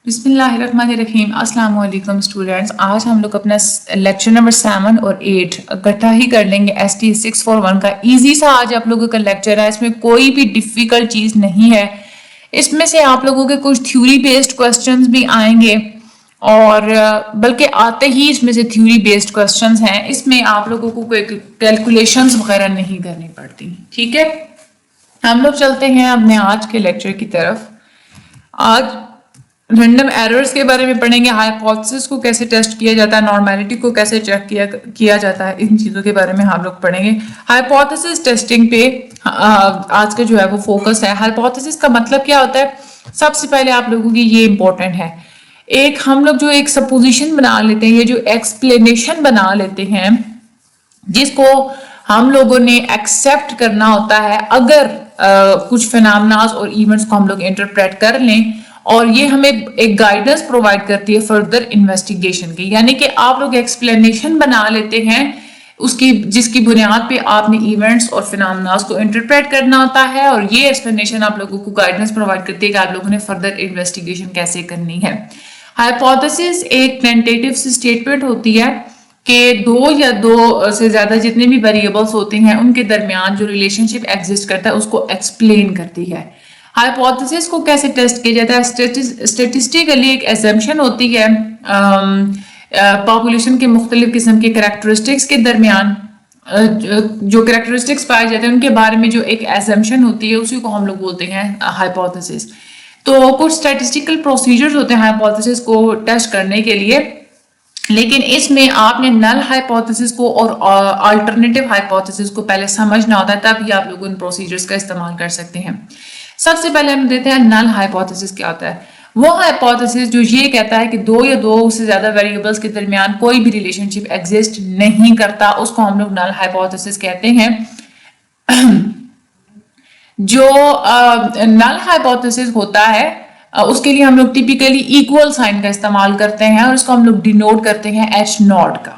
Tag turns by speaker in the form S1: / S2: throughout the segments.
S1: बिस्मिल्लाहिर्रहमानिर्रहीम। अस्सलाम वालेकुम स्टूडेंट्स। आज हम लोग अपना लेक्चर नंबर 7 और 8 इकट्ठा ही कर लेंगे। ST 641 का इजी सा आज आप लोगों का लेक्चर है। इसमें कोई भी डिफिकल्ट चीज़ नहीं है। इसमें से आप लोगों के कुछ थ्योरी बेस्ड क्वेश्चंस भी आएंगे और बल्कि आते ही इसमें से थ्योरी बेस्ड क्वेश्चंस हैं। इसमें आप लोगों को कोई कैलकुलेशंस वगैरह नहीं करनी पड़ती। ठीक है, हम लोग चलते हैं अपने आज के लेक्चर की तरफ। आज रैंडम एरर्स के बारे में पढ़ेंगे, हाइपोथेसिस को कैसे टेस्ट किया जाता है, नॉर्मेलिटी को कैसे चेक किया जाता है, इन चीज़ों के बारे में हम लोग पढ़ेंगे। हाइपोथेसिस टेस्टिंग पे आज का जो है वो फोकस है। हाइपोथेसिस का मतलब क्या होता है, सबसे पहले आप लोगों की ये इंपॉर्टेंट है। एक हम लोग जो एक सपोजिशन बना लेते हैं, ये जो एक्सप्लेनेशन बना लेते हैं, जिसको हम लोगों ने एक्सेप्ट करना होता है अगर कुछ फिनोमेनास और इवेंट्स को हम लोग इंटरप्रेट कर लें, और ये हमें एक गाइडेंस प्रोवाइड करती है फर्दर इन्वेस्टिगेशन की। यानी कि आप लोग एक्सप्लेनेशन बना लेते हैं उसकी, जिसकी बुनियाद पे आपने इवेंट्स और फिनोमेनास को इंटरप्रेट करना होता है, और ये एक्सप्लेनेशन आप लोगों को गाइडेंस प्रोवाइड करती है कि आप लोगों ने फर्दर इन्वेस्टिगेशन कैसे करनी है। हाइपोथेसिस एक टेंटेटिव स्टेटमेंट होती है कि दो या दो से ज्यादा जितने भी वेरिएबल्स होते हैं उनके दरमियान जो रिलेशनशिप एग्जिस्ट करता है उसको एक्सप्लेन करती है। हाइपोथेसिस को कैसे टेस्ट किया जाता है, स्टेटिस्टिकली एक एजम्पशन होती है पॉपुलेशन के मुख्तलिफ किस्म के करैक्टरिस्टिक्स के दरमियान जो करैक्टरिस्टिक्स पाए जाते हैं उनके बारे में जो एक एजम्पशन होती है उसी को हम लोग बोलते हैं हाइपोथेसिस। तो कुछ स्टैटिस्टिकल प्रोसीजर्स होते हैं हाइपोथेसिस को टेस्ट करने के लिए, लेकिन इसमें आपने नल हाइपोथेसिस को और अल्टरनेटिव हाइपोथेसिस को पहले समझना होता है, तभी आप लोग उन प्रोसीजर्स का इस्तेमाल कर सकते हैं। सबसे पहले हम देते हैं नल हाइपोथेसिस क्या होता है। वो हाइपोथेसिस जो ये कहता है कि दो या दो से ज्यादा वेरिएबल्स के दरमियान कोई भी रिलेशनशिप एग्जिस्ट नहीं करता, उसको हम लोग नल हाइपोथेसिस कहते हैं। जो नल हाइपोथेसिस होता है उसके लिए हम लोग टिपिकली इक्वल साइन का इस्तेमाल करते हैं, और इसको हम लोग डिनोट करते हैं H0 का।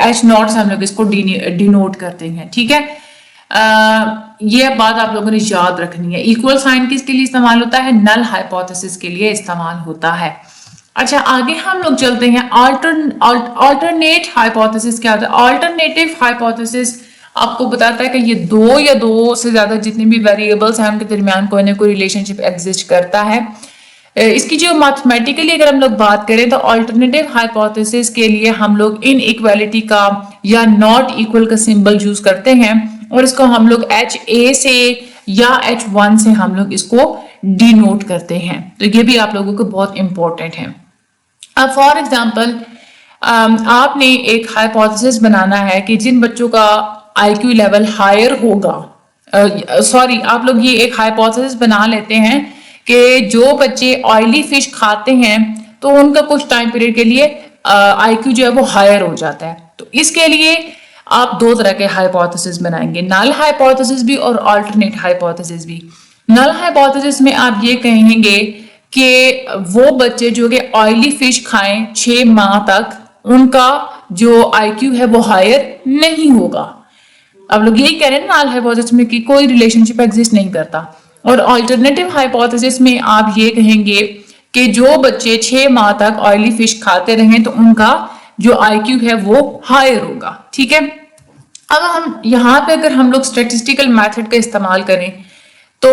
S1: H0 से हम लोग इसको डिनोट करते हैं। ठीक है, ये बात आप लोगों ने याद रखनी है। इक्वल साइन किसके लिए इस्तेमाल होता है, नल हाइपोथेसिस के लिए इस्तेमाल होता है। अच्छा, आगे हम लोग चलते हैं। अल्टरनेट हाइपोथेसिस क्या होता है। अल्टरनेटिव हाइपोथेसिस आपको बताता है कि ये दो या दो से ज्यादा जितने भी वेरिएबल्स हैं उनके दरमियान कोई ना कोई रिलेशनशिप एग्जिस्ट करता है। इसकी जो मैथमेटिकली अगर हम लोग बात करें तो अल्टरनेटिव हाइपोथेसिस के लिए हम लोग इन इक्वालिटी का या नॉट इक्वल का सिंबल यूज करते हैं, और इसको हम लोग HA से या H1 से हम लोग इसको डिनोट करते हैं। तो ये भी आप लोगों को बहुत इंपॉर्टेंट है। अब फॉर एग्जाम्पल आपने एक हाइपोथेसिस बनाना है कि जिन बच्चों का IQ लेवल हायर होगा, सॉरी आप लोग ये एक हाइपोथेसिस बना लेते हैं कि जो बच्चे ऑयली फिश खाते हैं तो उनका कुछ टाइम पीरियड के लिए IQ जो है वो हायर हो जाता है। तो इसके लिए आप दो तरह के हाइपोथेसिस बनाएंगे, नल हाइपोथेसिस भी और अल्टरनेट हाइपोथेसिस भी। नल हाइपोथेसिस में आप ये कहेंगे कि वो बच्चे जो कि ऑयली फिश खाएं 6 माह तक, उनका जो IQ है वो हायर नहीं होगा। अब लोग यही कह रहे हैं नल हाइपोथेसिस में कि कोई रिलेशनशिप एग्जिस्ट नहीं करता, और अल्टरनेटिव हाइपोथेसिस में आप ये कहेंगे कि जो बच्चे 6 माह तक ऑयली फिश खाते रहें तो उनका जो IQ है वो हायर होगा। ठीक है, अब हम यहाँ पे अगर हम लोग स्टैटिस्टिकल मेथड का इस्तेमाल करें तो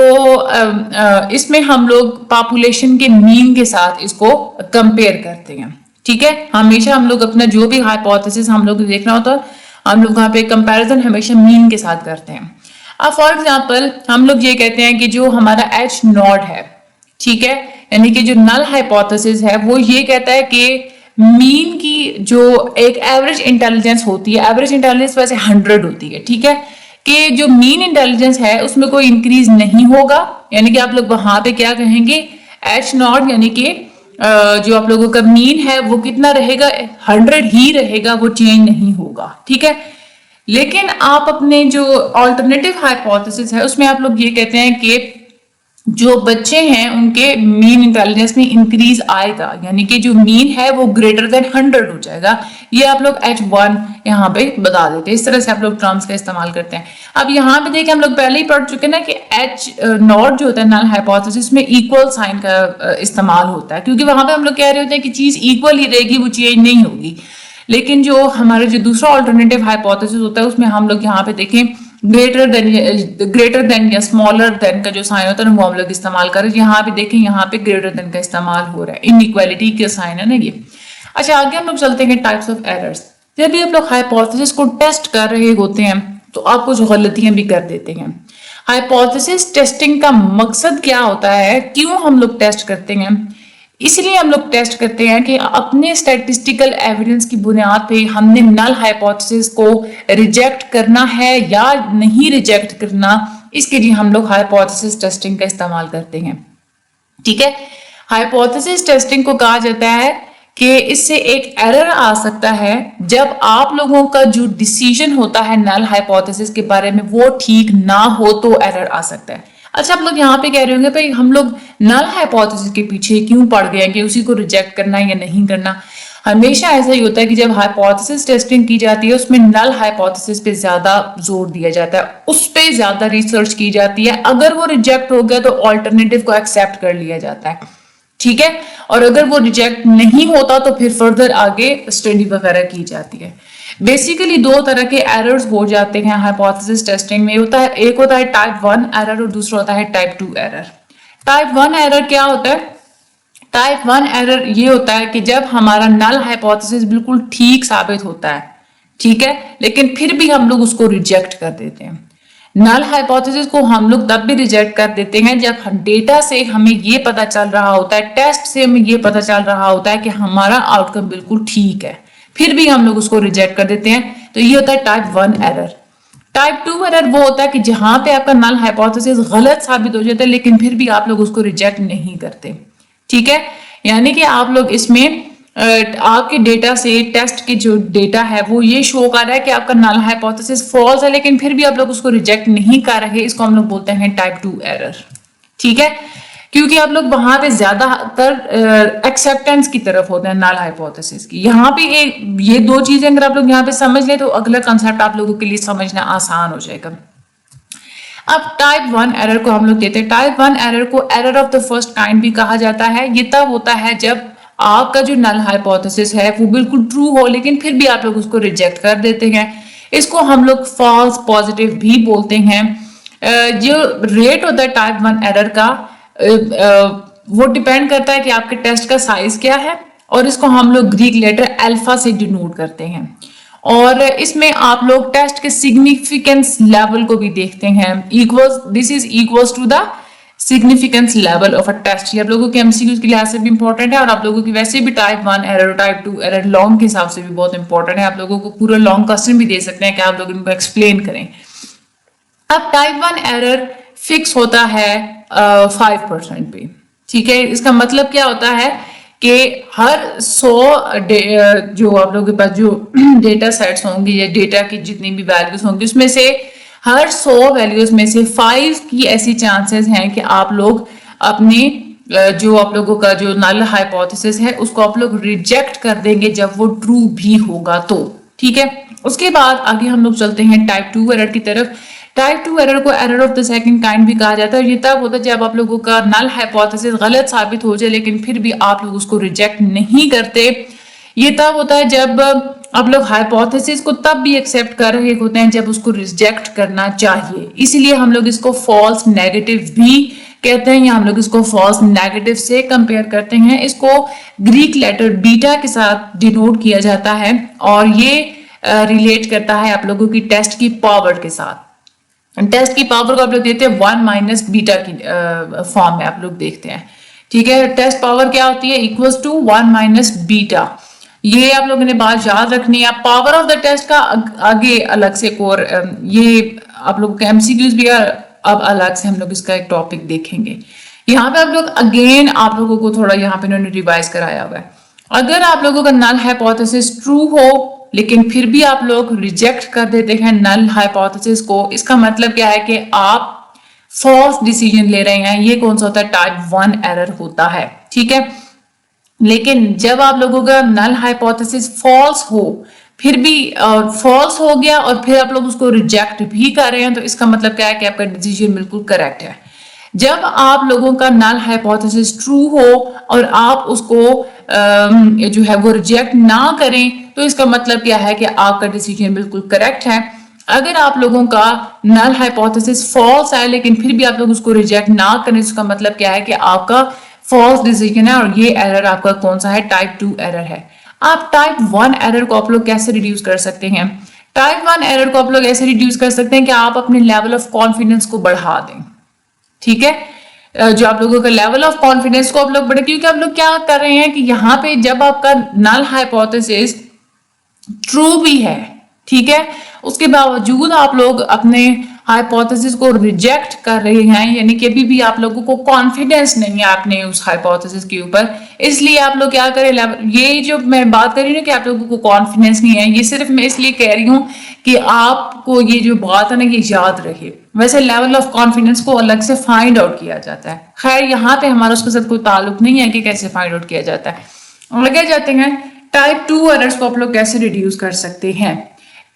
S1: इसमें हम लोग पॉपुलेशन के मीन के साथ इसको कंपेयर करते हैं। ठीक है, हमेशा हम लोग अपना जो भी हाइपोथेसिस हम लोग देखना होता है हम लोग वहां पे कंपैरिजन हमेशा मीन के साथ करते हैं। अब फॉर एग्जांपल हम लोग ये कहते हैं कि जो हमारा H0 है, ठीक है, यानी कि जो नल हाइपोथेसिस है वो ये कहता है कि मीन की जो एक एवरेज इंटेलिजेंस होती है, एवरेज इंटेलिजेंस वैसे 100 होती है, ठीक है, कि जो मीन इंटेलिजेंस है उसमें कोई इंक्रीज नहीं होगा। यानी कि आप लोग वहां पे क्या कहेंगे, H0 यानी कि जो आप लोगों का मीन है वो कितना रहेगा, 100 ही रहेगा, वो चेंज नहीं होगा। ठीक है, लेकिन आप अपने जो अल्टरनेटिव हाइपोथेसिस है उसमें आप लोग ये कहते हैं कि जो बच्चे हैं उनके मीन इंटेलिजेंस में इंक्रीज आएगा, यानी कि जो मीन है वो ग्रेटर देन 100 हो जाएगा। ये आप लोग H1 यहाँ पे बता देते हैं। इस तरह से आप लोग टर्म्स का इस्तेमाल करते हैं। अब यहाँ पे देखिए हम लोग पहले ही पढ़ चुके हैं ना कि H नॉट जो होता है नल हाइपोथेसिस में इक्वल साइन का इस्तेमाल होता है, क्योंकि वहां पे हम लोग कह रहे होते हैं कि चीज इक्वल ही रहेगी, वो चेंज नहीं होगी। लेकिन जो हमारे जो दूसरा ऑल्टरनेटिव हाइपोथेसिस होता है उसमें हम लोग यहाँ पे देखें ग्रेटर देन या स्मॉलर देन का जो साइन होता है वो हम लोग इस्तेमाल कर रहे हैं। यहाँ पे देखें, यहाँ पे ग्रेटर देन का इस्तेमाल हो रहा है, इनइक्वालिटी का साइन है ना ये। अच्छा, आगे हम लोग चलते हैं टाइप्स ऑफ एरर्स। जब भी आप लोग हाइपोथेसिस को टेस्ट कर रहे होते हैं तो आप कुछ गलतियां भी कर देते हैं। हाइपोथेसिस टेस्टिंग का मकसद क्या होता है, क्यों हम लोग टेस्ट करते हैं? इसलिए हम लोग टेस्ट करते हैं कि अपने स्टैटिस्टिकल एविडेंस की बुनियाद पे हमने नल हाइपोथेसिस को रिजेक्ट करना है या नहीं रिजेक्ट करना, इसके लिए हम लोग हाइपोथेसिस टेस्टिंग का इस्तेमाल करते हैं। ठीक है, हाइपोथेसिस टेस्टिंग को कहा जाता है कि इससे एक एरर आ सकता है जब आप लोगों का जो डिसीजन होता है नल हाइपोथेसिस के बारे में वो ठीक ना हो तो एरर आ सकता है। अच्छा, आप लोग यहाँ पे कह रहे होंगे भाई हम लोग नल हाइपोथेसिस के पीछे क्यों पड़ गए कि उसी को रिजेक्ट करना है या नहीं करना। हमेशा ऐसा ही होता है कि जब हाइपोथेसिस टेस्टिंग की जाती है उसमें नल हाइपोथेसिस पे ज्यादा जोर दिया जाता है, उस पे ज्यादा रिसर्च की जाती है। अगर वो रिजेक्ट हो गया तो ऑल्टरनेटिव को एक्सेप्ट कर लिया जाता है। ठीक है, और अगर वो रिजेक्ट नहीं होता तो फिर फर्दर आगे स्टडी वगैरह की जाती है। बेसिकली दो तरह के एरर्स हो जाते हैं हाइपोथेसिस टेस्टिंग में। होता है, एक होता है टाइप 1 एरर और दूसरा होता है टाइप 2 एरर। टाइप 1 एरर क्या होता है? टाइप 1 एरर ये होता है कि जब हमारा नल हाइपोथेसिस बिल्कुल ठीक साबित होता है, ठीक है, लेकिन फिर भी हम लोग उसको रिजेक्ट कर देते हैं। नल हाइपोथेसिस को हम लोग तब भी रिजेक्ट कर देते हैं जब डेटा से हमें ये पता चल रहा होता है, टेस्ट से हमें ये पता चल रहा होता है कि हमारा आउटकम बिल्कुल ठीक है, फिर भी हम लोग उसको रिजेक्ट कर देते हैं। तो ये होता है टाइप 1 एरर। टाइप 2 एरर वो होता है कि जहां पे आपका नल हाइपोथेसिस गलत साबित हो जाता है लेकिन फिर भी आप लोग उसको रिजेक्ट नहीं करते। ठीक है, यानी कि आप लोग इसमें आपके डेटा से टेस्ट के जो डेटा है वो ये शो कर रहा है कि आपका नल हाइपोथेसिस फॉल्स है लेकिन फिर भी आप लोग उसको रिजेक्ट नहीं कर रहे, इसको हम लोग बोलते हैं टाइप 2 एरर। ठीक है, क्योंकि आप लोग वहां पे ज्यादातर एक्सेप्टेंस की तरफ होते हैं नल हाइपोथेसिस की। यहाँ पे ये दो चीजें अगर आप लोग यहाँ पे समझ लें तो अगला कंसेप्ट आप लोगों के लिए समझना आसान हो जाएगा। अब टाइप 1 एरर को हम लोग कहते हैं, टाइप 1 एरर को error of the first kind भी कहा जाता है। ये तब होता है जब आपका जो नल हाइपोथेसिस है वो बिल्कुल ट्रू हो लेकिन फिर भी आप लोग उसको रिजेक्ट कर देते हैं। इसको हम लोग फॉल्स पॉजिटिव भी बोलते हैं। जो रेट होता है टाइप 1 एरर का वो डिपेंड करता है कि आपके टेस्ट का साइज क्या है, और इसको हम लोग ग्रीक लेटर अल्फा से डिनोट करते हैं। और इसमें आप लोग टेस्ट के सिग्निफिकेंस लेवल को भी देखते हैं। This is equals to the significance level of a test. ये आप लोगों के एमसीक्यू के लिहाज से भी इंपॉर्टेंट है और आप लोगों की वैसे भी टाइप 1 एरर और टाइप 2 एरर लॉन्ग के हिसाब से भी बहुत इंपॉर्टेंट है। आप लोगों को पूरा लॉन्ग क्वेश्चन भी दे सकते हैं कि आप लोग इनको एक्सप्लेन करें। अब टाइप 1 एरर फिक्स होता है 5% पे। ठीक है, इसका मतलब क्या होता है कि हर 100 जो आप लोगों के पास जो डेटा सेट्स होंगे या डेटा की जितनी भी वैल्यूज होंगी उसमें से हर 100 वैल्यूज में से 5 की ऐसी चांसेस हैं कि आप लोग अपने जो आप लोगों का जो नल हाइपोथेसिस है उसको आप लोग रिजेक्ट कर देंगे जब वो ट्रू भी होगा तो। ठीक है, उसके बाद आगे हम लोग चलते हैं टाइप 2 एरर की तरफ। टाइप 2 एरर को error of the second kind भी कहा जाता है। ये तब होता है जब आप लोगों का नल हाइपोथेसिस गलत साबित हो जाए लेकिन फिर भी आप लोग उसको रिजेक्ट नहीं करते। ये तब होता है जब आप लोग हाइपोथेसिस को तब भी एक्सेप्ट कर रहे होते हैं जब उसको रिजेक्ट करना चाहिए, इसलिए हम लोग इसको फॉल्स नेगेटिव भी कहते हैं या हम लोग इसको फॉल्स नेगेटिव से कंपेयर करते हैं। इसको ग्रीक लेटर बीटा के साथ डिनोट किया जाता है और ये रिलेट करता है आप लोगों की टेस्ट की पावर के साथ। टेस्ट की पावर को आप लोग देते हैं 1 माइनस बीटा की फॉर्म में आप लोग देखते हैं। ठीक है, टेस्ट पावर क्या होती है? Equals to 1 minus beta. ये आप लोगों ने बात याद रखनी है। पावर ऑफ द टेस्ट का आगे अलग से कोर ये आप लोगों के एमसीक्यूज भी अब अलग से हम लोग इसका एक टॉपिक देखेंगे। यहाँ पे आप लोग अगेन आप लोगों को थोड़ा यहाँ पे इन्होंने रिवाइज कराया हुआ है। अगर आप लोगों का नल हाइपोथेसिस ट्रू हो लेकिन फिर भी आप लोग रिजेक्ट कर देते हैं नल हाइपोथेसिस को, इसका मतलब क्या है कि आप फॉल्स डिसीजन ले रहे हैं, ये कौन सा होता है, टाइप 1 एरर होता है। ठीक है, लेकिन जब आप लोगों का नल हाइपोथेसिस फॉल्स हो, फिर भी फॉल्स हो गया और फिर आप लोग उसको रिजेक्ट भी कर रहे हैं, तो इसका मतलब क्या है कि आपका डिसीजन बिल्कुल करेक्ट है। जब आप लोगों का नल हाइपोथेसिस ट्रू हो और आप उसको जो है वो रिजेक्ट ना करें, तो इसका मतलब क्या है कि आपका डिसीजन बिल्कुल करेक्ट है। अगर आप लोगों का नल हाइपोथेसिस फॉल्स है लेकिन फिर भी आप लोग उसको रिजेक्ट ना करें, इसका मतलब क्या है कि आपका फॉल्स डिसीजन है और ये एरर आपका कौन सा है, टाइप 2 एरर है। आप टाइप 1 एरर को आप लोग कैसे रिड्यूस कर सकते हैं? टाइप 1 एरर को आप लोग ऐसे रिड्यूस कर सकते हैं कि आप अपने लेवल ऑफ कॉन्फिडेंस को बढ़ा दें। ठीक है, जो आप लोगों का लेवल ऑफ कॉन्फिडेंस को आप लोग बढ़े, क्योंकि आप लोग क्या कर रहे हैं कि यहाँ पे जब आपका नल हाइपोथेसिस ट्रू भी है, ठीक है, उसके बावजूद आप लोग अपने हाइपोथेसिस को रिजेक्ट कर रहे हैं, यानी कि अभी भी आप लोगों को कॉन्फिडेंस नहीं है अपने उस हाइपोथेसिस के ऊपर, इसलिए आप लोग क्या करें, ये जो मैं बात कर रही हूँ कि आप लोगों को कॉन्फिडेंस नहीं है, ये सिर्फ मैं इसलिए कह रही हूँ कि आपको ये जो बात है ना ये याद रहे। वैसे लेवल ऑफ कॉन्फिडेंस को अलग से फाइंड आउट किया जाता है, खैर यहाँ पे हमारा उसके साथ कोई ताल्लुक नहीं है कि कैसे फाइंड आउट किया जाता है। आगे जाते हैं, टाइप 2 एरर्स को आप लोग कैसे रिड्यूस कर सकते हैं।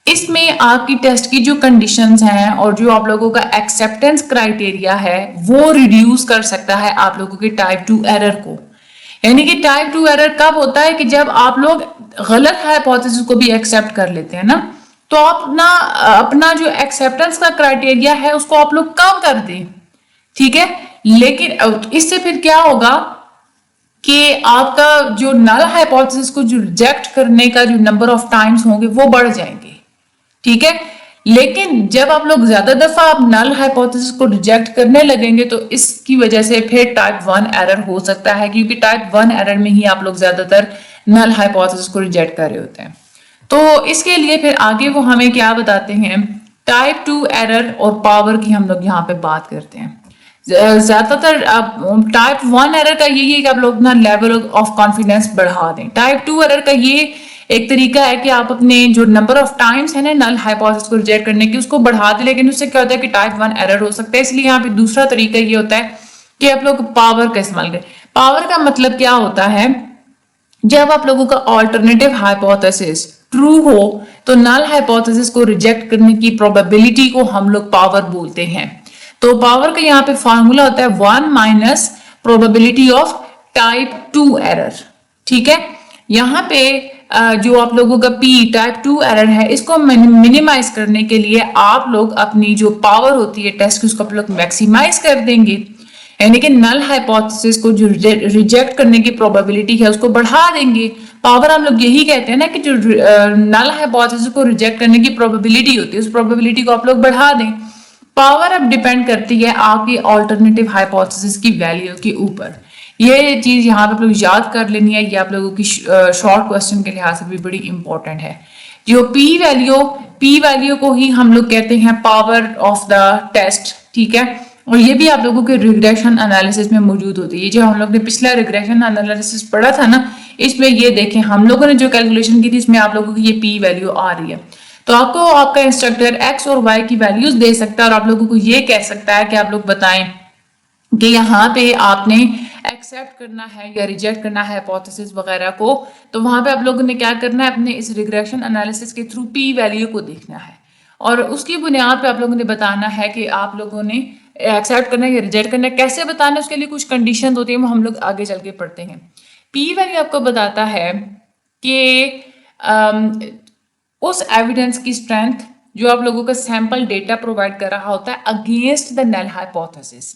S1: इसमें आपकी टेस्ट की जो कंडीशंस हैं और जो आप लोगों का एक्सेप्टेंस क्राइटेरिया है वो रिड्यूस कर सकता है आप लोगों के टाइप 2 एरर को। यानी कि टाइप 2 एरर कब होता है कि जब आप लोग गलत हाइपोथेसिस को भी एक्सेप्ट कर लेते हैं ना, तो आप अपना जो एक्सेप्टेंस का क्राइटेरिया है उसको आप लोग कम कर दें। ठीक है, लेकिन इससे फिर क्या होगा कि आपका जो नल हाइपोथेसिस को जो रिजेक्ट करने का जो नंबर ऑफ टाइम्स होंगे वो बढ़ जाएंगे। ठीक है, लेकिन जब आप लोग ज्यादा दफा आप नल हाइपोथेसिस को रिजेक्ट करने लगेंगे तो इसकी वजह से फिर टाइप 1 एरर हो सकता है, क्योंकि टाइप 1 एरर में ही आप लोग ज्यादातर नल हाइपोथेसिस को रिजेक्ट कर रहे होते हैं। तो इसके लिए फिर आगे वो हमें क्या बताते हैं, टाइप 2 एरर और पावर की हम लोग यहाँ पे बात करते हैं। ज्यादातर टाइप 1 एरर का यही है कि आप लोग अपना लेवल ऑफ कॉन्फिडेंस बढ़ा दें। टाइप 2 एरर का ये एक तरीका है कि आप अपने जो नंबर ऑफ टाइम्स है ना नल हाइपोथेसिस को रिजेक्ट करने की उसको बढ़ा दें, लेकिन उससे क्या होता है कि टाइप 1 एरर हो सकता है। इसलिए यहाँ पे दूसरा तरीका ये होता है कि आप लोग पावर का इस्तेमाल करें। पावर का मतलब क्या होता है, जब आप लोगों का ऑल्टरनेटिव हाइपोथेसिस ट्रू हो तो नल हाइपोथेसिस को रिजेक्ट करने की प्रोबेबिलिटी को हम लोग पावर बोलते हैं। तो पावर का यहाँ पे फॉर्मूला होता है 1 minus probability of type 2 error. ठीक है, यहाँ पे जो आप लोगों का पी टाइप 2 एरर है इसको मिनिमाइज करने के लिए आप लोग अपनी जो पावर होती है टेस्ट की उसको आप लोग मैक्सिमाइज कर देंगे, यानी कि नल हाइपोथेसिस को जो रिजेक्ट करने की प्रोबेबिलिटी है उसको बढ़ा देंगे। पावर हम लोग यही कहते हैं ना कि जो नल हाइपोथेसिस को रिजेक्ट करने की प्रोबेबिलिटी होती है उस प्रोबेबिलिटी को आप लोग बढ़ा दें। पावर अब डिपेंड करती है आपकी ऑल्टरनेटिव हाइपोथेसिस की वैल्यू के ऊपर। ये चीज यहाँ पे आप लोग याद कर लेनी है, ये आप लोगों की शॉर्ट क्वेश्चन के लिहाज से भी बड़ी इंपॉर्टेंट है। जो पी वैल्यू को ही हम लोग कहते हैं पावर ऑफ द टेस्ट। ठीक है, और ये भी आप लोगों के रिग्रेशन एनालिसिस में मौजूद होती है। जो हम लोग ने पिछला रिग्रेशन एनालिसिस पढ़ा था ना, इसमें ये देखें हम लोगों ने जो कैलकुलेशन की थी इसमें आप लोगों की ये पी वैल्यू आ रही है। तो आपको आपका इंस्ट्रक्टर एक्स और वाई की वैल्यूज दे सकता है और आप लोगों को ये कह सकता है कि आप लोग बताएं कि यहाँ पे आपने एक्सेप्ट करना है या रिजेक्ट करना है हाइपोथेसिस वगैरह को। तो वहां पे आप लोगों ने क्या करना है, अपने इस रिग्रेशन एनालिसिस के थ्रू पी वैल्यू को देखना है और उसकी बुनियाद पे आप लोगों ने बताना है कि आप लोगों ने एक्सेप्ट करना है या रिजेक्ट करना है। कैसे बताना है उसके लिए कुछ कंडीशन होती है, वो हम लोग आगे चल के पढ़ते हैं। पी वैल्यू आपको बताता है कि उस एविडेंस की स्ट्रेंथ जो आप लोगों का सैंपल डेटा प्रोवाइड कर रहा होता है अगेंस्ट द नल हाइपोथेसिस,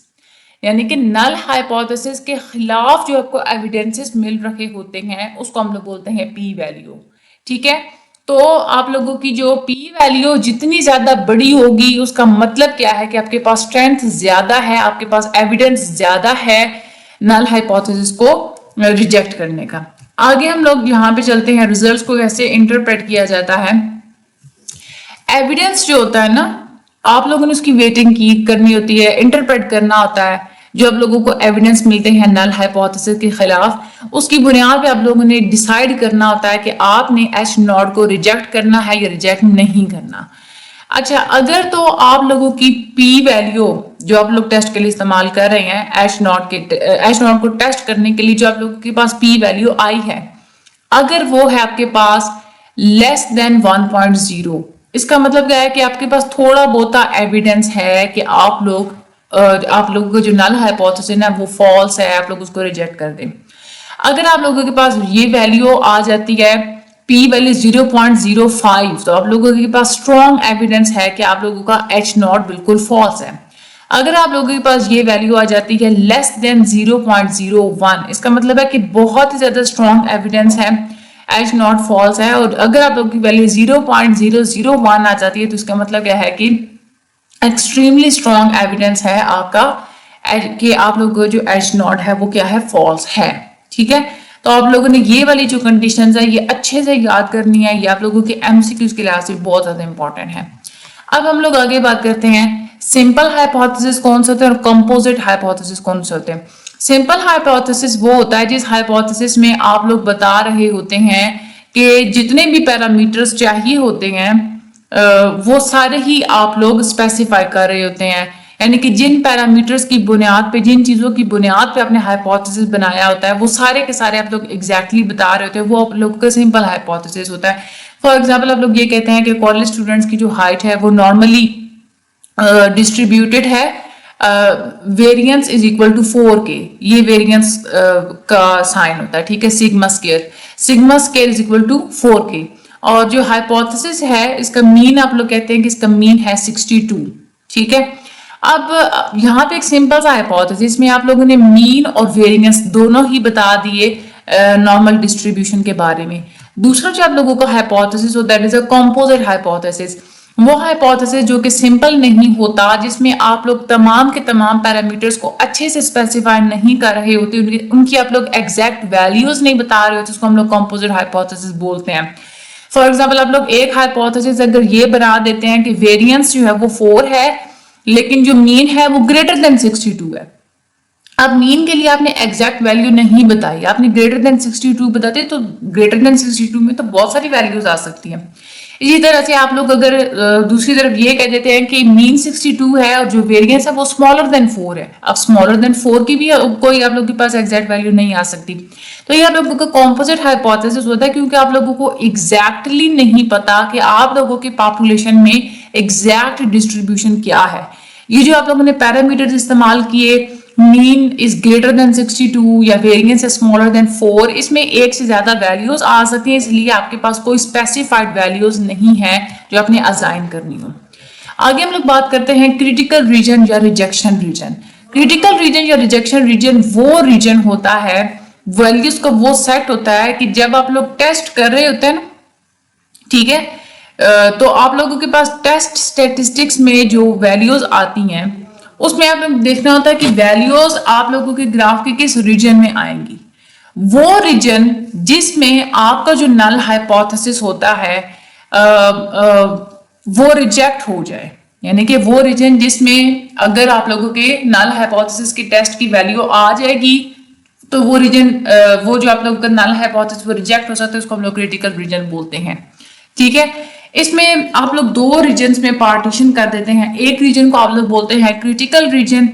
S1: यानी कि नल हाइपोथेसिस के खिलाफ जो आपको एविडेंसेस मिल रहे होते हैं उसको हम लोग बोलते हैं पी वैल्यू। ठीक है, तो आप लोगों की जो पी वैल्यू जितनी ज्यादा बड़ी होगी उसका मतलब क्या है कि आपके पास स्ट्रेंथ ज्यादा है, आपके पास एविडेंस ज्यादा है नल हाइपोथेसिस को रिजेक्ट करने का। आगे हम लोग यहाँ पे चलते हैं, रिजल्ट्स को कैसे इंटरप्रेट किया जाता है। एविडेंस जो होता है ना, आप लोगों ने उसकी वेटिंग करनी होती है, इंटरप्रेट करना होता है। जो आप लोगों को एविडेंस मिलते हैं नल हाइपोथेसिस के खिलाफ, उसकी बुनियाद पे आप लोगों ने डिसाइड करना होता है कि आपने एच नॉट को रिजेक्ट करना है या रिजेक्ट नहीं करना। अच्छा, अगर तो आप लोगों की पी वैल्यू जो आप लोग टेस्ट के लिए इस्तेमाल कर रहे हैं, एच नॉट को टेस्ट करने के लिए जो आप लोगों के पास पी वैल्यू आई है, अगर वो है आपके पास लेस देन 1.0, इसका मतलब क्या है कि आपके पास थोड़ा बहुत एविडेंस है कि आप लोगों का जो नल हाइपोथेसिस है वो फॉल्स है, आप लोग उसको रिजेक्ट कर दें। अगर आप लोगों के पास ये वैल्यू आ जाती है पी वैल्यू 0.05, तो आप लोगों के पास स्ट्रॉन्ग एविडेंस है कि आप लोगों का एच नॉट बिल्कुल फॉल्स है। अगर आप लोगों के पास ये वैल्यू आ जाती है लेस देन 0.01, इसका मतलब है कि बहुत ही ज्यादा स्ट्रॉन्ग एविडेंस है, एच नॉट फॉल्स है। और अगर आप लोगों की वैल्यू 0.001 आ जाती है तो इसका मतलब क्या है कि एक्सट्रीमली स्ट्रॉन्ग एविडेंस है आपका कि आप लोगों का जो एच नॉट है वो क्या है, फॉल्स है। ठीक है, तो आप लोगों ने ये वाली जो कंडीशंस है ये अच्छे से याद करनी है, ये आप लोगों के एमसीक्यूज के लिहाज से बहुत ज्यादा इंपॉर्टेंट है। अब हम लोग आगे बात करते हैं सिंपल हाइपोथेसिस कौन से होते हैं और कंपोजिट हाइपोथेसिस कौन से होते हैं। सिंपल हाइपोथेसिस वो होता है जिस हाइपोथेसिस में आप लोग बता रहे होते हैं कि जितने भी पैरामीटर्स चाहिए होते हैं वो सारे ही आप लोग स्पेसिफाई कर रहे होते हैं, यानी कि जिन पैरामीटर्स की बुनियाद पे, जिन चीजों की बुनियाद पे आपने हाइपोथेसिस बनाया होता है वो सारे के सारे आप लोग एग्जैक्टली बता रहे होते हैं, वो आप लोग का सिंपल हाइपोथेसिस होता है। फॉर एग्जाम्पल आप लोग ये कहते हैं कि कॉलेज स्टूडेंट्स की जो हाइट है वो नॉर्मली डिस्ट्रीब्यूटेड है, variance is equal to 4k, ये वेरिएंस का साइन होता है। ठीक है, sigma square is equal to 4k। और जो हाइपोथेसिस है इसका मीन आप लोग कहते हैं कि इसका मीन है 62। ठीक है, अब यहाँ पे एक सिंपल सा हाइपोथेसिस में आप लोगों ने मीन और वेरिएंस दोनों ही बता दिए नॉर्मल डिस्ट्रीब्यूशन के बारे में। दूसरा जो आप लोगों का हाइपोथेसिस होता है that is a composite hypothesis, वो हाइपोथेसिस जो कि सिंपल नहीं होता, जिसमें आप लोग तमाम के तमाम पैरामीटर्स को अच्छे से स्पेसिफाई नहीं कर रहे होते, उनकी आप लोग एग्जैक्ट वैल्यूज नहीं बता रहे होते, उसको हम लोग कंपोजिट हाइपोथेसिस बोलते हैं। फॉर एग्जाम्पल आप लोग एक हाइपोथेसिस अगर ये बना देते हैं कि वेरिएंस जो है वो 4 है लेकिन जो मीन है वो ग्रेटर देन 62 है। अब मीन के लिए आपने एग्जैक्ट वैल्यू नहीं बताई, आपने ग्रेटर देन 62 बताते तो ग्रेटर देन 62 में तो बहुत सारी वैल्यूज आ सकती हैं। इसी तरह से आप लोग अगर दूसरी तरफ ये कह देते हैं कि मीन 62 है और जो वेरिएंस है वो स्मॉलर देन 4 है, अब स्मॉलर देन 4 की भी कोई आप लोग के पास एग्जैक्ट वैल्यू नहीं आ सकती, तो ये आप लोगों का कॉम्पोजिट हाइपोथेसिस होता है, क्योंकि आप लोगों को एग्जैक्टली नहीं पता कि आप लोगों के पॉपुलेशन में एग्जैक्ट डिस्ट्रीब्यूशन क्या है। ये जो आप लोगों ने पैरामीटर्स इस्तेमाल किए, मीन इज ग्रेटर देन 62 या वेरिएंस इज स्मॉलर देन 4, इसमें एक से ज्यादा वैल्यूज आ सकती हैं, इसलिए आपके पास कोई स्पेसिफाइड वैल्यूज नहीं है जो आपने असाइन करनी हो। आगे हम लोग बात करते हैं क्रिटिकल रीजन या रिजेक्शन रीजन। क्रिटिकल रीजन या रिजेक्शन रीजन वो रीजन होता है, वैल्यूज का वो सेट होता है कि जब आप लोग टेस्ट कर रहे होते हैं ना, ठीक है, तो आप लोगों के पास टेस्ट स्टेटिस्टिक्स में जो वैल्यूज आती हैं उसमें आप लोग देखना होता है कि वैल्यूज आप लोगों के ग्राफ के किस रीजन में आएंगी। वो रीजन जिसमें आपका जो नल हाइपोथेसिस होता है वो रिजेक्ट हो जाए, यानी कि वो रीजन जिसमें अगर आप लोगों के नल हाइपोथेसिस की टेस्ट की वैल्यू आ जाएगी तो वो रीजन, वो जो आप लोगों का नल हाइपोथेसिस वो रिजेक्ट हो सकता है, उसको हम लोग क्रिटिकल रीजन बोलते हैं। ठीक है, इसमें आप लोग दो रीजन्स में पार्टीशन कर देते हैं। एक रीजन को आप लोग बोलते हैं क्रिटिकल रीजन,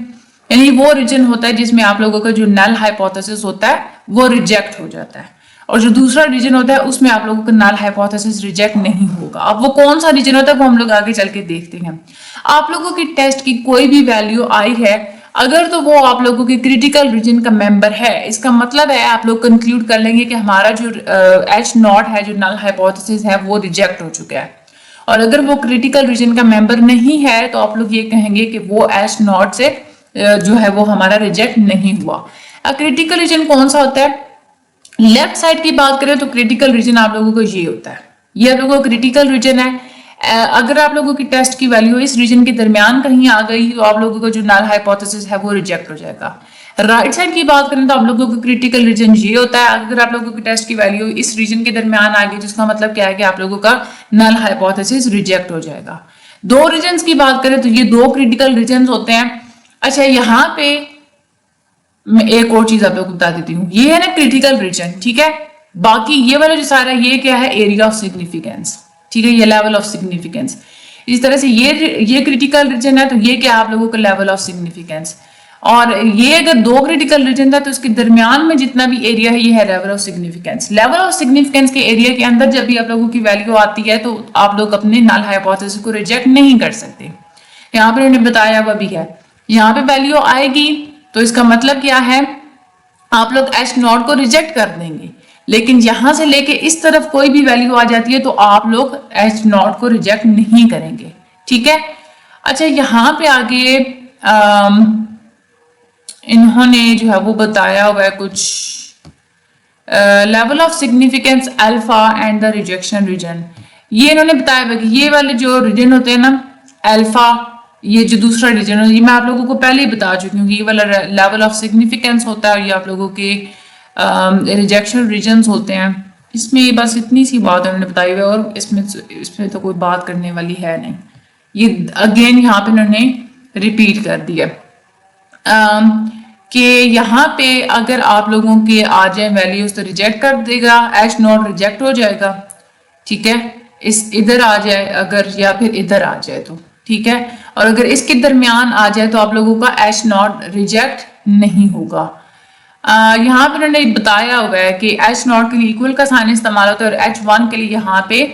S1: यानी वो रीजन होता है जिसमें आप लोगों का जो नल हाइपोथेसिस होता है वो रिजेक्ट हो जाता है, और जो दूसरा रीजन होता है उसमें आप लोगों का नल हाइपोथेसिस रिजेक्ट नहीं होगा। अब वो कौन सा रीजन होता है वो हम लोग आगे चल के देखते हैं। आप लोगों की टेस्ट की कोई भी वैल्यू आई है अगर तो वो आप लोगों के क्रिटिकल रीजन का मेंबर है, इसका मतलब है आप लोग कंक्लूड कर लेंगे कि हमारा जो एच नॉट है, जो नल हाइपोथेसिस है वो रिजेक्ट हो चुका है। और अगर वो क्रिटिकल रीजन का मेंबर नहीं है तो आप लोग ये कहेंगे कि वो एच नॉट से जो है वो हमारा रिजेक्ट नहीं हुआ। क्रिटिकल रीजन कौन सा होता है? लेफ्ट साइड की बात करें तो क्रिटिकल रीजन आप लोगों को ये होता है, ये आप लोगों को क्रिटिकल रीजन है। अगर आप लोगों की टेस्ट की वैल्यू इस रीजन के दरमियान कहीं आ गई तो आप लोगों का जो नल हाइपोथेसिस है वो रिजेक्ट हो जाएगा। राइट साइड की बात करें तो आप लोगों का क्रिटिकल रीजन ये होता है, अगर आप लोगों की टेस्ट की वैल्यू इस रीजन के दरमियान आ गई जिसका मतलब क्या है कि आप लोगों का नल हाइपोथेसिस रिजेक्ट हो जाएगा। दो रीजन की बात करें तो ये दो क्रिटिकल रीजन होते हैं। अच्छा, यहाँ पे मैं एक और चीज आप लोगों को बता देती हूँ, ये है ना क्रिटिकल रीजन, ठीक है। बाकी ये वाला जो सारा ये क्या है, एरिया ऑफ सिग्निफिकेंस, ठीक है, ये लेवल ऑफ सिग्निफिकेंस। इस तरह से ये क्रिटिकल रीजन है, तो ये क्या आप लोगों का लेवल ऑफ सिग्निफिकेंस। और ये अगर दो क्रिटिकल रीजन था तो इसके दरमियान में जितना भी एरिया है ये है level of significance. Level of significance के एरिया के अंदर जब भी आप लोगों की वैल्यू आती है तो आप लोग अपने नल हाइपोथेसिस को रिजेक्ट नहीं कर सकते। यहाँ पे उन्होंने बताया हुआ भी है, यहाँ पे वैल्यू आएगी तो इसका मतलब क्या है, आप लोग एच नॉट को रिजेक्ट कर देंगे, लेकिन यहां से लेके इस तरफ कोई भी वैल्यू आ जाती है तो आप लोग एच नॉट को रिजेक्ट नहीं करेंगे। ठीक है। अच्छा, यहाँ पे आगे इन्होंने जो है वो बताया हुआ है कुछ level of significance alpha and the rejection region. ये इन्होंने बताया हुआ कि ये वाले जो रीजन होते हैं ना अल्फा, ये जो दूसरा रीजन है, ये मैं आप लोगों को पहले ही बता चुकी हूँ कि ये वाला लेवल ऑफ सिग्निफिकेंस होता है, ये आप लोगों के रिजेक्शन रीजन्स होते हैं। इसमें बस इतनी सी बात उन्होंने बताई हुई है और इसमें तो कोई बात करने वाली है नहीं। ये अगेन यहाँ पे उन्होंने रिपीट कर दिया कि यहाँ पे अगर आप लोगों के आ जाए वैल्यूज तो रिजेक्ट कर देगा, एच नॉट रिजेक्ट हो जाएगा। ठीक है, इस इधर आ जाए अगर या फिर इधर आ जाए तो ठीक है, और अगर इसके दरमियान आ जाए तो आप लोगों का एच नॉट रिजेक्ट नहीं होगा। यहाँ पे उन्होंने बताया हुआ है कि एच नॉट के लिए इक्वल का साइन इस्तेमाल होता है और एच वन के लिए यहाँ पे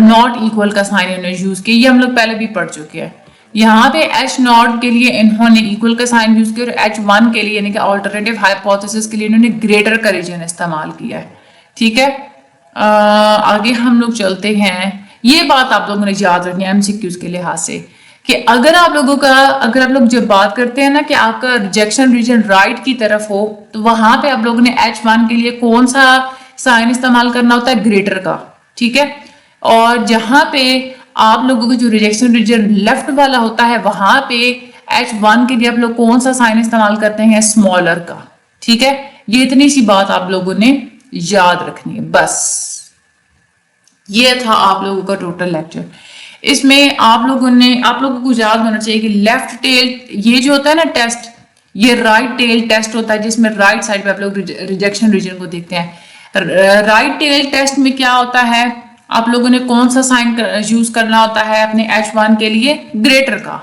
S1: नॉट इक्वल का साइन इन्होंने यूज किया, ये हम लोग पहले भी पढ़ चुके हैं। यहाँ पे एच नॉट के लिए इन्होंने इक्वल का साइन यूज किया और एच वन के लिए यानी कि अल्टरनेटिव हाइपोथेसिस के लिए इन्होंने ग्रेटर का रीजन इस्तेमाल किया है। ठीक है, आगे हम लोग चलते हैं। ये बात आप लोगों ने याद रखनी है एमसीक्यूज के लिहाज से कि अगर आप लोग जब बात करते हैं ना कि आपका रिजेक्शन रीजन राइट की तरफ हो तो वहां पे आप लोगों ने H1 के लिए कौन सा साइन इस्तेमाल करना होता है, ग्रेटर का। ठीक है, और जहां पे आप लोगों का जो रिजेक्शन रीजन लेफ्ट वाला होता है वहां पे H1 के लिए आप लोग कौन सा साइन इस्तेमाल करते हैं, स्मॉलर का। ठीक है, ये इतनी सी बात आप लोगों ने याद रखनी है बस। ये था आप लोगों का टोटल लेक्चर। इसमें आप लोगों को याद होना चाहिए कि लेफ्ट टेल ये जो होता है ना टेस्ट, ये राइट टेल टेस्ट होता है जिसमें राइट साइड पे आप लोग रिजेक्शन रीजन को देखते हैं। राइट टेल टेस्ट में क्या होता है, आप लोगों ने कौन सा साइन यूज करना होता है अपने H1 के लिए, ग्रेटर का,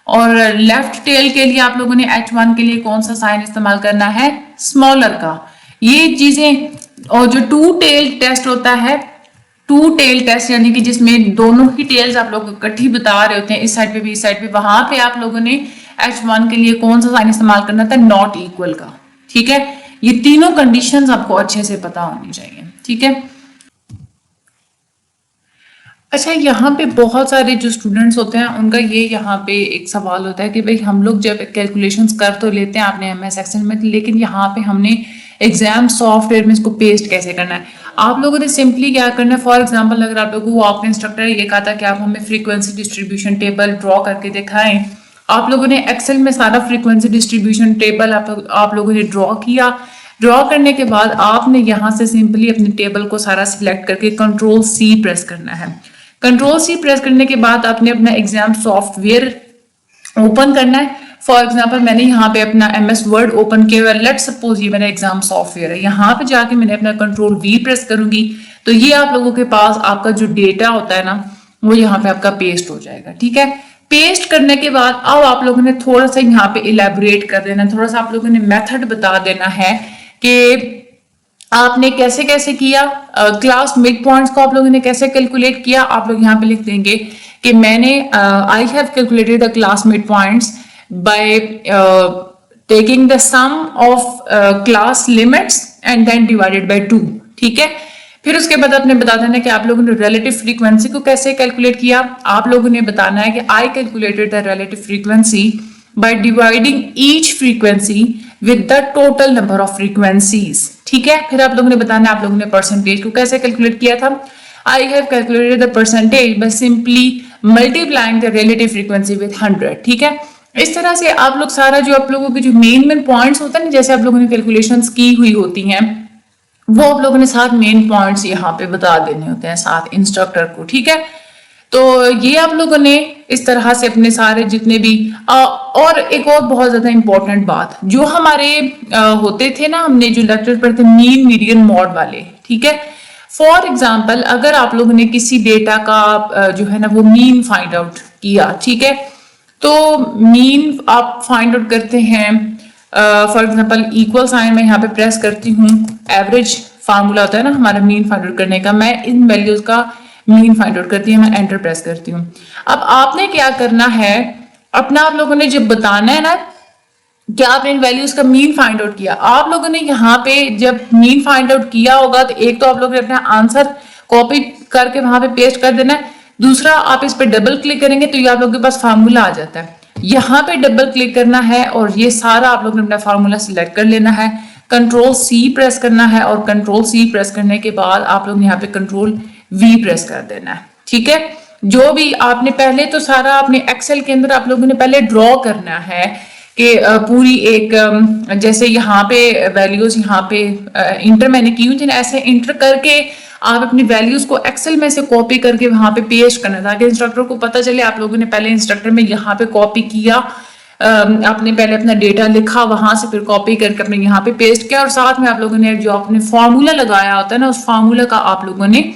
S1: और लेफ्ट टेल के लिए आप लोगों ने H1 के लिए कौन सा साइन इस्तेमाल करना है, स्मॉलर का। ये चीजें, और जो टू टेल टेस्ट होता है, टू टेल टेस्ट यानी कि जिसमें दोनों ही टेल्स आप लोग इकट्ठी बता रहे होते हैं, इस साइड पे भी इस साइड पे, वहां पे आप लोगों ने H1 के लिए कौन सा साइन इस्तेमाल करना था, नॉट इक्वल का। ठीक है, ये तीनों कंडीशंस आपको अच्छे से पता होनी चाहिए। ठीक है। अच्छा, यहाँ पे बहुत सारे जो स्टूडेंट्स होते हैं उनका ये यहाँ पे एक सवाल होता है कि भाई हम लोग जब कैलकुलेशंस कर तो लेते हैं आपने MS एक्सेल में, लेकिन यहाँ पे हमने एग्जाम सॉफ्टवेयर में इसको पेस्ट कैसे करना है। आप लोगों ने सिंपली क्या करना है, फॉर एग्जांपल अगर आप लोगों को आपके इंस्ट्रक्टर ये कहा था कि आप हमें फ्रीक्वेंसी डिस्ट्रीब्यूशन टेबल ड्रॉ करके दिखाएं, आप लोगों ने एक्सेल में सारा फ्रीक्वेंसी डिस्ट्रीब्यूशन टेबल आप लोगों ने ड्रॉ किया। ड्रॉ करने के बाद आपने यहाँ से सिंपली अपने टेबल को सारा सिलेक्ट करके Ctrl+C प्रेस करना है। Ctrl+C प्रेस करने के बाद आपने अपना एग्जाम सॉफ्टवेयर ओपन करना है। फॉर एग्जाम्पल मैंने यहाँ पे अपना MS वर्ड ओपन किया हुआ है, लेट सपोज ये मेरा एग्जाम सॉफ्टवेयर है। यहाँ पे जाके मैंने अपना Ctrl+V प्रेस करूंगी तो ये आप लोगों के पास आपका जो डेटा होता है ना वो यहाँ पे आपका पेस्ट हो जाएगा। ठीक है, पेस्ट करने के बाद अब आप लोगों ने थोड़ा सा यहाँ पे इलेबोरेट कर देना, थोड़ा सा आप लोगों ने मेथड बता देना है कि आपने कैसे कैसे किया, क्लास मिड पॉइंट्स को आप लोगों ने कैसे कैलकुलेट किया। आप लोग यहाँ पे लिख देंगे कि मैंने I have calculated the class mid points by taking the sum of class limits and then divided by 2। ठीक है, फिर उसके बाद आपने बता देना कि आप लोगों ने रिलेटिव फ्रीक्वेंसी को कैसे कैलकुलेट किया। आप लोगों ने बताना है कि I calculated the relative frequency by dividing each frequency with the total number of frequencies। ठीक है, फिर आप लोगों ने बताना है आप लोगों ने परसेंटेज को कैसे कैलकुलेट किया था। I have calculated the percentage by simply multiplying the relative frequency with 100। ठीक है, इस तरह से आप लोग सारा जो आप लोगों के जो मेन पॉइंट्स होते हैं ना, जैसे आप लोगों ने कैलकुलेशंस की हुई होती हैं, वो आप लोगों ने साथ मेन पॉइंट्स यहाँ पे बता देने होते हैं साथ इंस्ट्रक्टर को। ठीक है, तो ये आप लोगों ने इस तरह से अपने सारे जितने भी और एक और बहुत ज्यादा इंपॉर्टेंट बात जो हमारे होते थे ना, हमने जो लेक्चर पढ़े थे मीन मीडियन मॉड वाले। ठीक है, फॉर एग्जाम्पल अगर आप लोगों ने किसी डेटा का जो है ना वो मीन फाइंड आउट किया, ठीक है, तो मीन आप फाइंड आउट करते हैं, फॉर एग्जाम्पल इक्वल साइन में यहाँ पे प्रेस करती हूँ, एवरेज फार्मूला होता है ना हमारा मीन फाइंड आउट करने का, मैं इन वैल्यूज का मीन फाइंड आउट करती हूँ, मैं एंटर प्रेस करती हूँ। अब आपने क्या करना है, अपना आप लोगों ने जब बताना है ना क्या आपने इन वैल्यूज का मीन फाइंड आउट किया, आप लोगों ने यहाँ पे जब मीन फाइंड आउट किया होगा तो एक तो आप लोगों ने अपना आंसर कॉपी करके वहां पे पेस्ट कर देना है, दूसरा आप इस पे डबल क्लिक करेंगे तो ये आप लोगों के पास फार्मूला आ जाता है, यहाँ पे डबल क्लिक करना है और ये सारा आप लोगों ने अपना फार्मूला सिलेक्ट कर लेना है, कंट्रोल सी प्रेस करना है और कंट्रोल सी प्रेस करने के बाद आप लोग यहाँ पे कंट्रोल वी प्रेस कर देना है, ठीक है। जो भी आपने पहले तो सारा अपने एक्सेल के अंदर आप लोगों ने पहले ड्रॉ करना है कि पूरी एक जैसे यहाँ पे वैल्यूज यहाँ पे इंटर मैंने की हुई थी ना, ऐसे इंटर करके आप अपनी वैल्यूज को एक्सेल में से कॉपी करके वहां पे पेस्ट करना ताकि इंस्ट्रक्टर को पता चले आप लोगों ने पहले इंस्ट्रक्टर में यहाँ पे कॉपी किया, आपने पहले अपना डेटा लिखा वहां से फिर कॉपी करके अपने यहाँ पे पेस्ट किया और साथ में आप लोगों ने जो आपने फॉर्मूला लगाया होता है ना उस फॉर्मूला का आप लोगों ने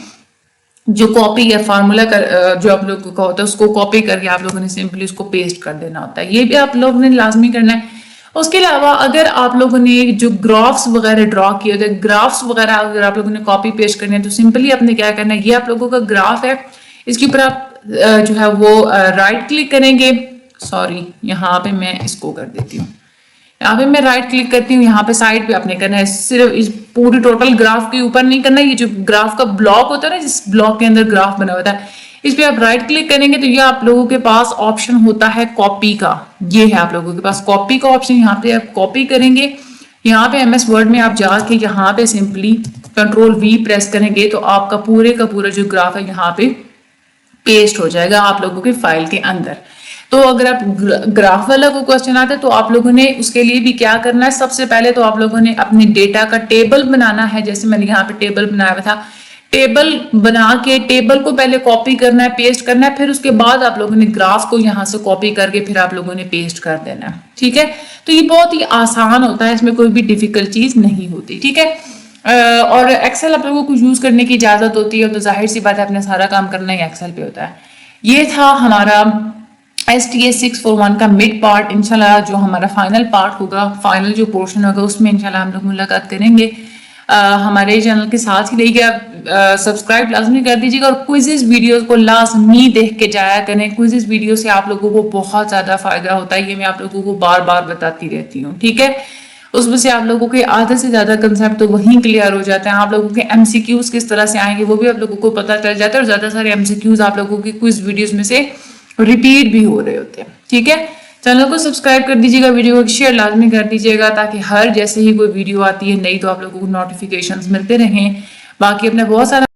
S1: जो कॉपी या फार्मूला का जो आप लोगों का होता है उसको कॉपी करके आप लोगों ने सिंपली उसको पेस्ट कर देना होता है, ये भी आप लोगों ने लाजमी करना है। उसके अलावा अगर आप लोगों ने जो ग्राफ्स वगैरह ड्रॉ किए होते हैं, ग्राफ्स वगैरह अगर आप लोगों ने कॉपी पेस्ट करनी है तो सिंपली आपने क्या करना है, ये आप लोगों का ग्राफ है, इसके ऊपर आप जो है वो राइट क्लिक करेंगे, सॉरी यहाँ पे मैं इसको कर देती हूँ, यहाँ पे मैं राइट क्लिक करती हूँ, यहाँ पे साइड पे आपने करना है, सिर्फ इस पूरी टोटल ग्राफ के ऊपर नहीं करना है, ये जो ग्राफ का ब्लॉक होता है ना जिस ब्लॉक के अंदर ग्राफ बना होता है इस पे आप राइट क्लिक करेंगे तो ये आप लोगों के पास ऑप्शन होता है कॉपी का, ये है आप लोगों के पास कॉपी का ऑप्शन, यहाँ पे आप कॉपी करेंगे, यहाँ पे MS वर्ड में आप जाके यहाँ पे सिंपली कंट्रोल V प्रेस करेंगे तो आपका पूरे का पूरा जो ग्राफ है यहाँ पे पेस्ट हो जाएगा आप लोगों के फाइल के अंदर। तो अगर आप ग्राफ वाला को क्वेश्चन आता है तो आप लोगों ने उसके लिए भी क्या करना है, सबसे पहले तो आप लोगों ने अपने डेटा का टेबल बनाना है, जैसे मैंने यहाँ पे टेबल बनाया हुआ था, टेबल बना के टेबल को पहले कॉपी करना है, पेस्ट करना है, फिर उसके बाद आप लोगों ने ग्राफ को यहाँ से कॉपी करके फिर आप लोगों ने पेस्ट कर देना है, ठीक है। तो ये बहुत ही आसान होता है, इसमें कोई भी डिफिकल्ट चीज नहीं होती, ठीक है। और एक्सेल आप लोगों को यूज करने की इजाजत होती है तो जाहिर सी बात है अपना सारा काम करना ही एक्सेल पे होता है। ये था हमारा STS 641 का मिड पार्ट, इंशाल्लाह जो हमारा फाइनल पार्ट होगा, फाइनल जो पोर्शन होगा उसमें इंशाल्लाह हम लोग मुलाकात करेंगे। हमारे चैनल के साथ ही रहिएगा, सब्सक्राइब लाजमी कर दीजिएगा और क्विज़ वीडियोस को लाजमी देख के जाया करें, क्विज़ वीडियो से आप लोगों को बहुत ज़्यादा फायदा होता है, ये मैं आप लोगों को बार बार बताती रहती हूँ, ठीक है। उसमें से आप लोगों के आधे से ज़्यादा कंसेप्ट तो वहीं क्लियर हो जाते हैं, आप लोगों के MCQs किस तरह से आएंगे वो भी आप लोगों को पता चल जाता है और ज़्यादा सारे MCQs आप लोगों के क्विज़ वीडियोज़ में से रिपीट भी हो रहे होते हैं, ठीक है। चैनल को सब्सक्राइब कर दीजिएगा, वीडियो को शेयर लाजमी कर दीजिएगा ताकि हर जैसे ही कोई वीडियो आती है नई तो आप लोगों को नोटिफिकेशंस मिलते रहें। बाकी अपने बहुत सारा